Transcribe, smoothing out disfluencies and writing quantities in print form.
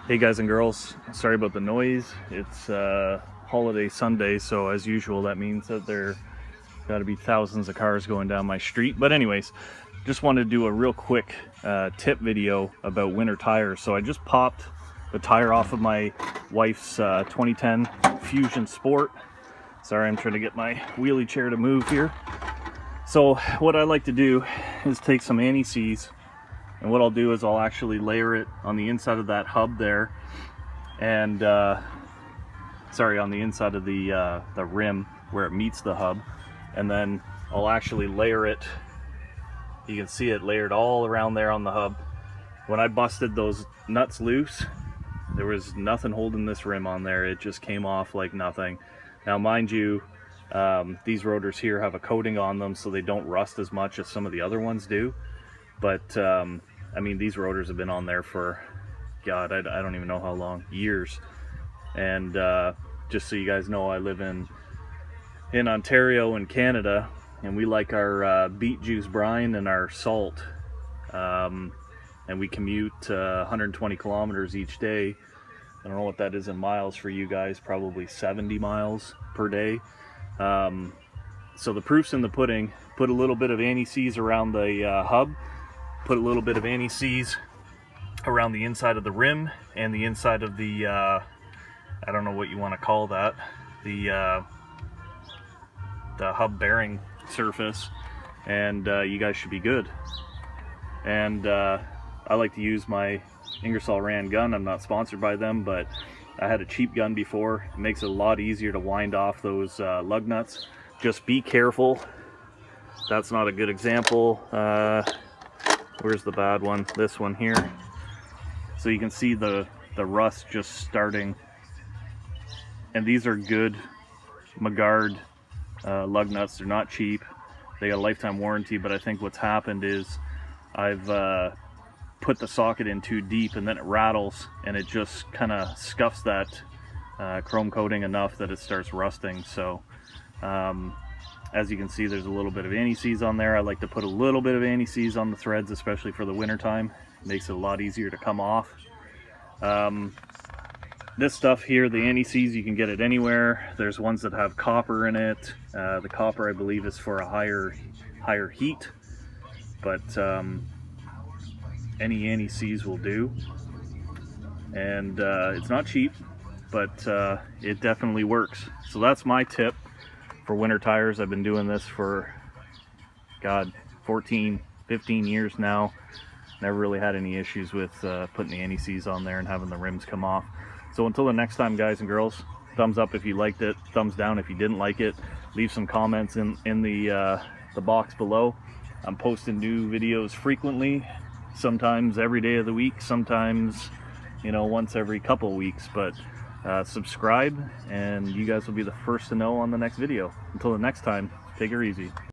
Hey guys and girls, sorry about the noise. It's holiday Sunday, so as usual that means that there got to be thousands of cars going down my street. But anyways, just wanted to do a real quick tip video about winter tires. So I just popped the tire off of my wife's 2010 Fusion Sport. Sorry, I'm trying to get my wheelie chair to move here. So what I like to do is take some anti-seize, and what I'll do is I'll actually layer it on the inside of that hub there, and on the inside of the rim where it meets the hub, and then I'll actually layer it. You can see it layered all around there on the hub. When I busted those nuts loose, there was nothing holding this rim on there. It just came off like nothing. Now mind you, these rotors here have a coating on them so they don't rust as much as some of the other ones do. But I mean, these rotors have been on there for, God, I don't even know how long, years. And just so you guys know, I live in Ontario in Canada, and we like our beet juice brine and our salt. And we commute 120 kilometers each day. I don't know what that is in miles for you guys, probably 70 miles per day. So the proof's in the pudding. Put a little bit of anti-seize around the hub. Put a little bit of anti-seize around the inside of the rim and the inside of the, I don't know what you want to call that, the hub bearing surface, and you guys should be good. And I like to use my Ingersoll Rand gun. I'm not sponsored by them, but I had a cheap gun before. It makes it a lot easier to wind off those lug nuts. Just be careful. That's not a good example. Where's the bad one? This one here. So you can see the rust just starting. And these are good Magard lug nuts. They're not cheap. They got a lifetime warranty, but I think what's happened is I've put the socket in too deep, and then it rattles, and it just kind of scuffs that chrome coating enough that it starts rusting. So as you can see, there's a little bit of anti-seize on there. I like to put a little bit of anti-seize on the threads, especially for the winter time. It makes it a lot easier to come off. This stuff here, the anti-seize, you can get it anywhere. There's ones that have copper in it. The copper, I believe, is for a higher heat, but any anti-seize will do. And it's not cheap, but it definitely works. So that's my tip for winter tires. I've been doing this for, God, 14, 15 years now. Never really had any issues with putting the anti-seize on there and having the rims come off. So until the next time, guys and girls, thumbs up if you liked it, thumbs down if you didn't like it. Leave some comments in the box below. I'm posting new videos frequently, sometimes every day of the week, sometimes, you know, once every couple weeks. But subscribe, and you guys will be the first to know on the next video. Until the next time, take her easy.